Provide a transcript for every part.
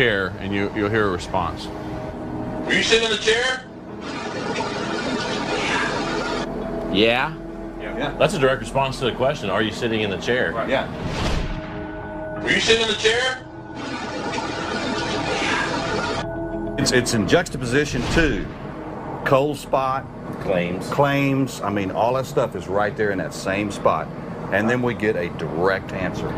chair, and you'll hear a response. Were you sitting in the chair? Yeah. Yeah. That's a direct response to the question. Are you sitting in the chair? Right. Yeah. Were you sitting in the chair? It's in juxtaposition to cold spot, claims. I mean, all that stuff is right there in that same spot. And then we get a direct answer.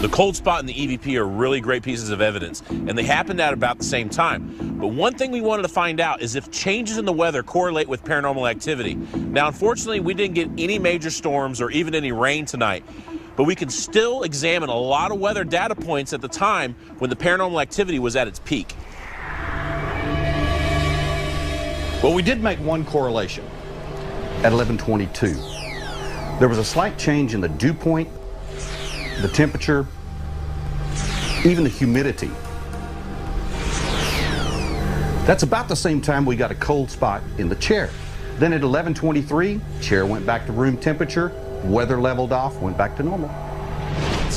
The cold spot and the EVP are really great pieces of evidence, and they happened at about the same time. But one thing we wanted to find out is if changes in the weather correlate with paranormal activity. Now, unfortunately, we didn't get any major storms or even any rain tonight, but we can still examine a lot of weather data points at the time when the paranormal activity was at its peak. Well, we did make one correlation at 11:22. There was a slight change in the dew point, the temperature, even the humidity. That's about the same time we got a cold spot in the chair. Then at 11:23, chair went back to room temperature, weather leveled off, went back to normal.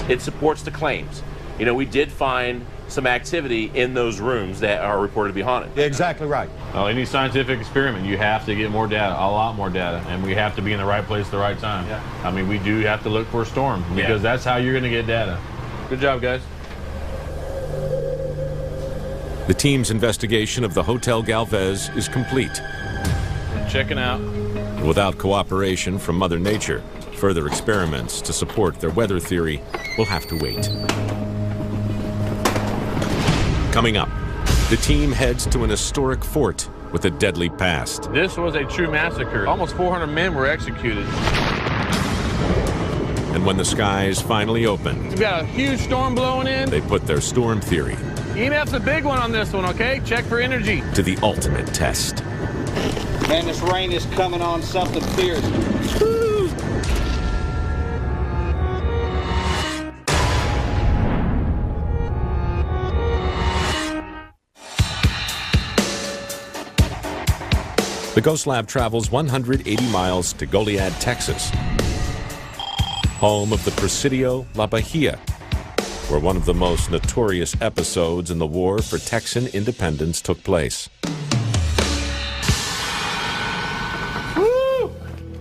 It supports the claims. You know, we did find some activity in those rooms that are reported to be haunted. Exactly right. Well, any scientific experiment, you have to get more data, a lot more data, and we have to be in the right place at the right time. Yeah. I mean, we do have to look for a storm because that's how you're going to get data. Good job, guys. The team's investigation of the Hotel Galvez is complete. Checking out. Without cooperation from Mother Nature, further experiments to support their weather theory will have to wait. Coming up, the team heads to an historic fort with a deadly past. This was a true massacre. Almost 400 men were executed. And when the skies finally open, We've got a huge storm blowing in. they put their storm theory EMF's a big one on this one, okay? Check for energy. to the ultimate test. Man, this rain is coming on something fierce. The Ghost Lab travels 180 miles to Goliad, Texas, home of the Presidio La Bahia, where one of the most notorious episodes in the war for Texan independence took place.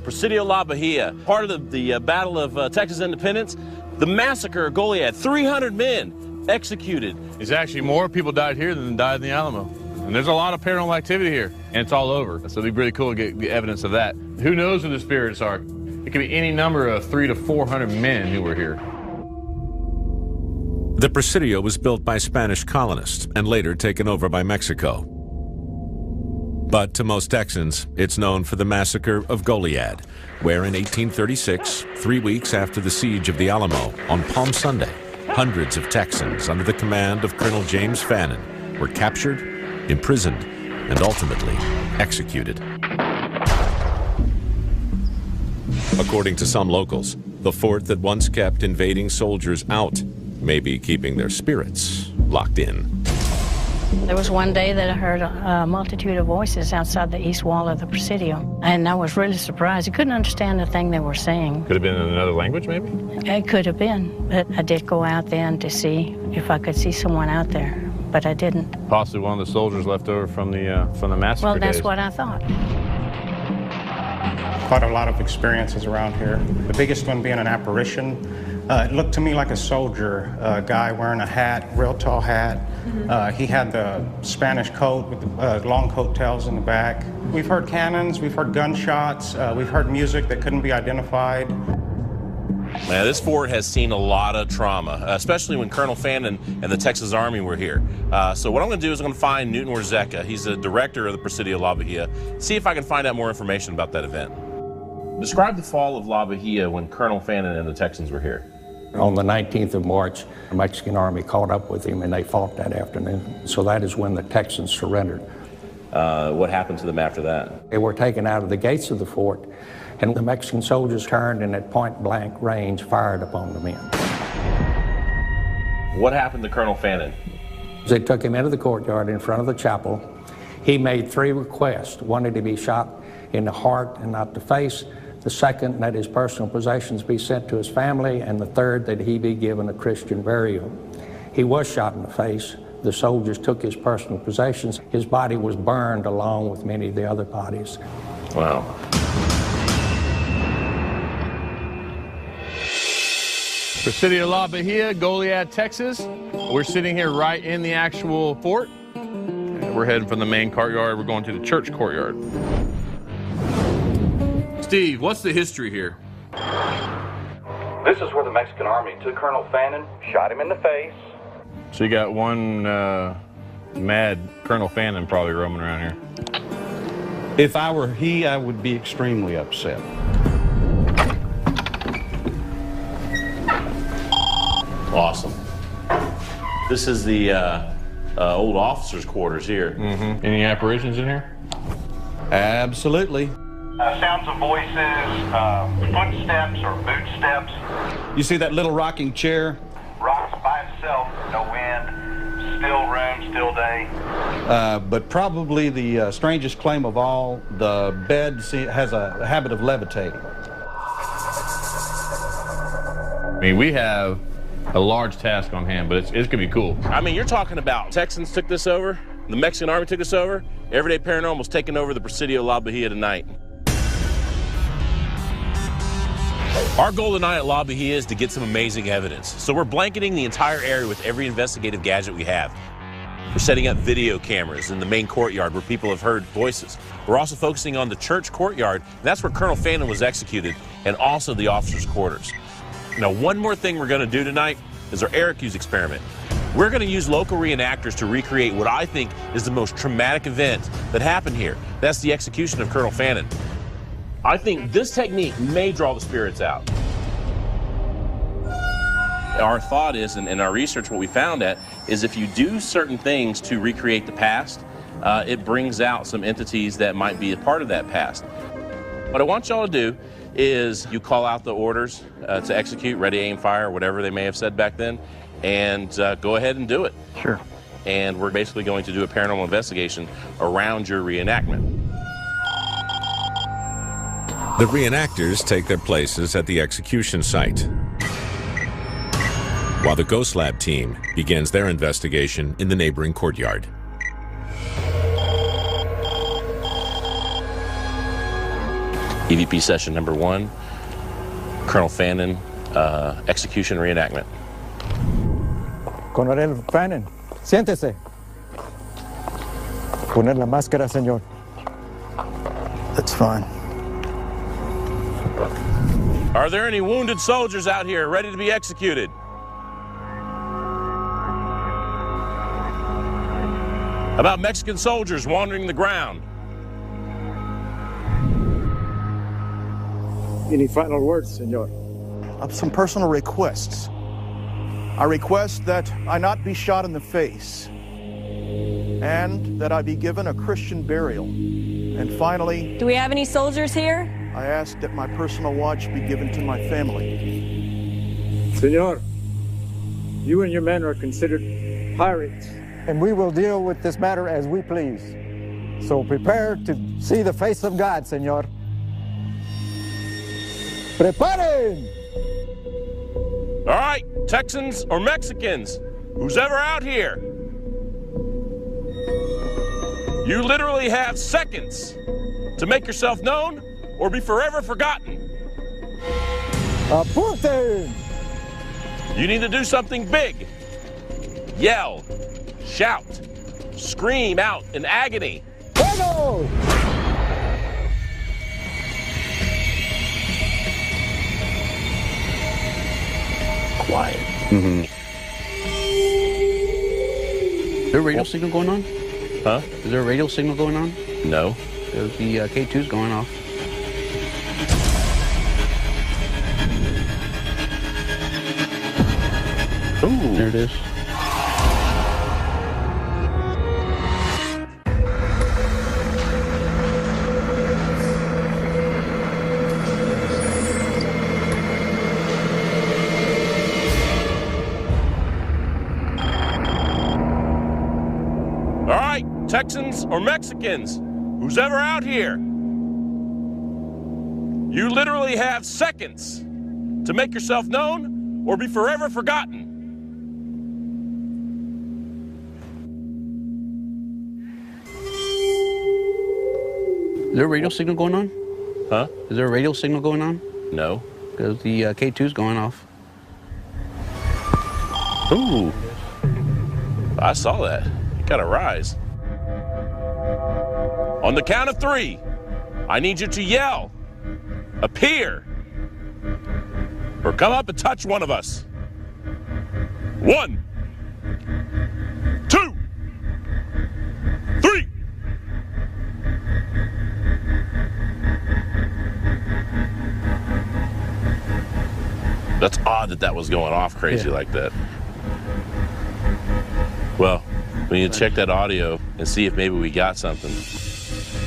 Presidio La Bahia, part of the Battle of Texas Independence, the massacre of Goliad, 300 men executed. It's actually more people died here than died in the Alamo. And there's a lot of paranormal activity here, and it's all over. So it'd be really cool to get the evidence of that. Who knows who the spirits are? It could be any number of 300 to 400 men who were here. The Presidio was built by Spanish colonists and later taken over by Mexico. But to most Texans, it's known for the massacre of Goliad, where in 1836, 3 weeks after the siege of the Alamo, on Palm Sunday, hundreds of Texans under the command of Colonel James Fannin were captured, imprisoned, and ultimately executed. According to some locals, the fort that once kept invading soldiers out may be keeping their spirits locked in. There was one day that I heard a multitude of voices outside the east wall of the Presidio, and I was really surprised. I couldn't understand the thing they were saying. Could have been in another language, maybe? It could have been, but I did go out then to see if I could see someone out there, but I didn't. Possibly one of the soldiers left over from the massacre Well, that's days. what I thought. Quite a lot of experiences around here. The biggest one being an apparition. It looked to me like a soldier, a guy wearing a hat, real tall hat. He had the Spanish coat with the long coattails in the back. We've heard cannons, we've heard gunshots, we've heard music that couldn't be identified. Man, this fort has seen a lot of trauma, especially when Colonel Fannin and the Texas Army were here. So what I'm going to do is I'm going to find Newton Warzeka. He's the director of the Presidio La Bahia. See if I can find out more information about that event. Describe the fall of La Bahia when Colonel Fannin and the Texans were here. On the 19th of March, the Mexican army caught up with him and they fought that afternoon. So that is when the Texans surrendered. What happened to them after that? They were taken out of the gates of the fort, and the Mexican soldiers turned and at point-blank range fired upon the men. What happened to Colonel Fannin? They took him into the courtyard in front of the chapel. He made 3 requests. One, to be shot in the heart and not the face. The second, that his personal possessions be sent to his family. And the third, that he be given a Christian burial. He was shot in the face. The soldiers took his personal possessions. His body was burned along with many of the other bodies. Wow. Presidio La Bahia, Goliad, Texas. We're sitting here right in the actual fort. We're heading from the main courtyard. We're going to the church courtyard. Steve, what's the history here? This is where the Mexican army took Colonel Fannin, shot him in the face. So you got one mad Colonel Fannin probably roaming around here. If I were he, I would be extremely upset. Awesome. This is the old officers' quarters here. Mm-hmm. Any apparitions in here? Absolutely. Sounds of voices, footsteps or boot steps. You see that little rocking chair? Rocks by itself, no wind, still room, still day. But probably the strangest claim of all, the bed has a habit of levitating. I mean, we have a large task on hand, but it's going to be cool. I mean, you're talking about Texans took this over, the Mexican Army took this over, Everyday Paranormal's taking over the Presidio La Bahia tonight. Our goal tonight at La Bahia is to get some amazing evidence. So we're blanketing the entire area with every investigative gadget we have. We're setting up video cameras in the main courtyard where people have heard voices. We're also focusing on the church courtyard, and that's where Colonel Fannin was executed, and also the officers' quarters. Now, one more thing we're going to do tonight is our Aircuse experiment. We're going to use local reenactors to recreate what I think is the most traumatic event that happened here. That's the execution of Colonel Fannin. I think this technique may draw the spirits out. Our thought is, and in our research, what we found is if you do certain things to recreate the past, it brings out some entities that might be a part of that past. What I want y'all to do is you call out the orders to execute, ready, aim, fire, whatever they may have said back then, and go ahead and do it. Sure. And we're basically going to do a paranormal investigation around your reenactment. The reenactors take their places at the execution site, while the Ghost Lab team begins their investigation in the neighboring courtyard. EVP session number 1, Colonel Fannin, execution reenactment. Coronel Fannin, siéntese. Poner la máscara, señor. That's fine. Are there any wounded soldiers out here ready to be executed? How about Mexican soldiers wandering the ground? Any final words, senor? Some personal requests. I request that I not be shot in the face, and that I be given a Christian burial. And finally, do we have any soldiers here? I ask that my personal watch be given to my family. Senor, you and your men are considered pirates, and we will deal with this matter as we please. So prepare to see the face of God, senor. Preparen! All right, Texans or Mexicans, who's ever out here, you literally have seconds to make yourself known or be forever forgotten. Apunten! You need to do something big. Yell, shout, scream out in agony. Fuego! Quiet. Mm-hmm. Is there a radio signal going on? Huh? Is there a radio signal going on? No. The K2's going off. Ooh. There it is. All right, Texans or Mexicans, who's ever out here, you literally have seconds to make yourself known or be forever forgotten. Is there a radio signal going on? Huh? Is there a radio signal going on? No. Because the K2's going off. Ooh. I saw that. It got a rise. On the count of 3, I need you to yell, appear, or come up and touch one of us. 1, 2, 3. That's odd that that was going off crazy like that. Well, we need to check that audio and see if maybe we got something.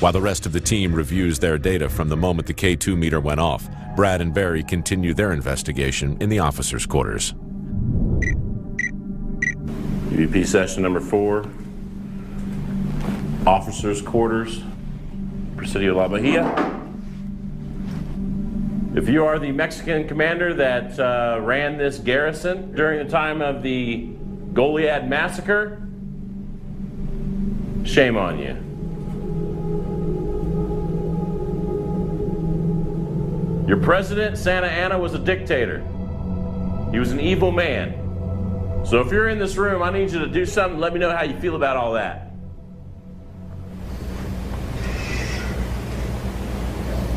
While the rest of the team reviews their data from the moment the K2 meter went off, Brad and Barry continue their investigation in the officers' quarters. EVP session number 4, officers' quarters, Presidio La Bahia. If you are the Mexican commander that ran this garrison during the time of the Goliad massacre, shame on you. Your president, Santa Anna, was a dictator. He was an evil man. So if you're in this room, I need you to do something. Let me know how you feel about all that.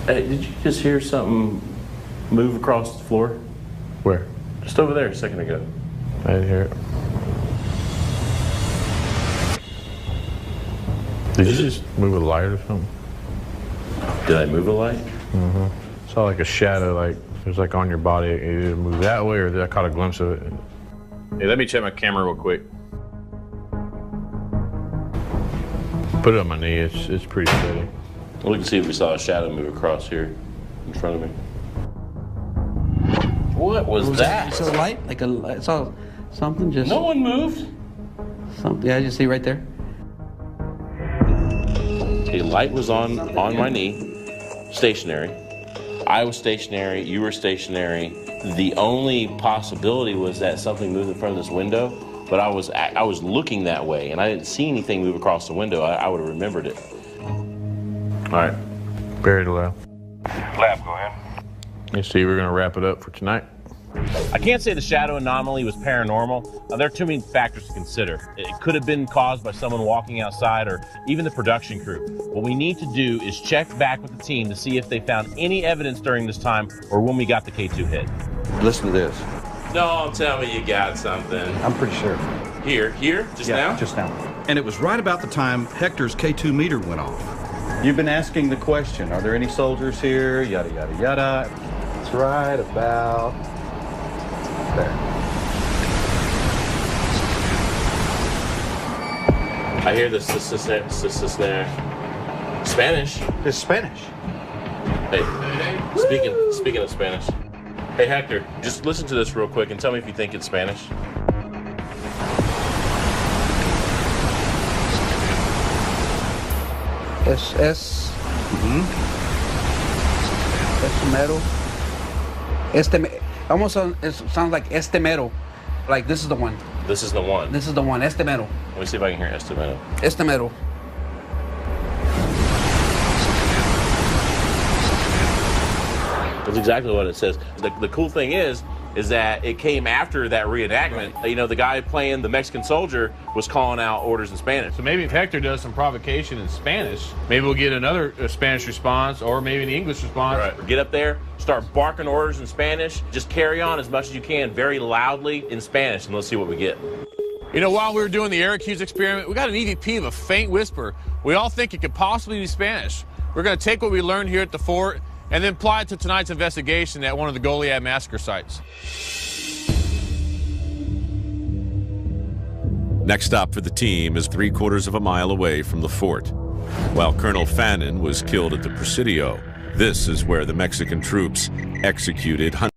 Hey, did you just hear something move across the floor? Where? Just over there a second ago. I didn't hear it. Did you just move a light or something? Did I move a light? Mm-hmm. Saw like a shadow, like it was like on your body. It either moved that way or I caught a glimpse of it. Hey, let me check my camera real quick. Put it on my knee. It's pretty steady. Well, we can see if we saw a shadow move across here in front of me. What was that? You saw a light? Like I saw something just... No one moved. Something, yeah, you see right there? A light was on my knee, stationary. I was stationary, you were stationary. The only possibility was that something moved in front of this window, but I was looking that way and I didn't see anything move across the window. I would have remembered it. All right, Barry to lab. Lab, go ahead. You see, we're gonna wrap it up for tonight. I can't say the shadow anomaly was paranormal. There are too many factors to consider. It could have been caused by someone walking outside or even the production crew. What we need to do is check back with the team to see if they found any evidence during this time or when we got the K2 hit. Listen to this. Don't tell me you got something. I'm pretty sure. Here, just now? Just now. And it was right about the time Hector's K2 meter went off. You've been asking the question, are there any soldiers here? Yada, yada, yada. It's right about there. I hear this there. Spanish. It's Spanish. Hey, speaking of Spanish. Hey, Hector, just listen to this real quick and tell me if you think it's Spanish. Es mero. Almost it sounds like estimero. Like this is the one. This is the one. This is the one. Estimero. Let me see if I can hear estimero. Estimero. That's exactly what it says. The cool thing is that it came after that reenactment. You know, the guy playing the Mexican soldier was calling out orders in Spanish. So maybe if Hector does some provocation in Spanish, maybe we'll get another Spanish response or maybe an English response. Right. Get up there, start barking orders in Spanish. Just carry on as much as you can very loudly in Spanish, and let's see what we get. You know, while we were doing the air accused experiment, we got an EVP of a faint whisper. We all think it could possibly be Spanish. We're going to take what we learned here at the fort and then apply it to tonight's investigation at one of the Goliad massacre sites. Next stop for the team is 3/4 of a mile away from the fort. While Colonel Fannin was killed at the Presidio, this is where the Mexican troops executed hundreds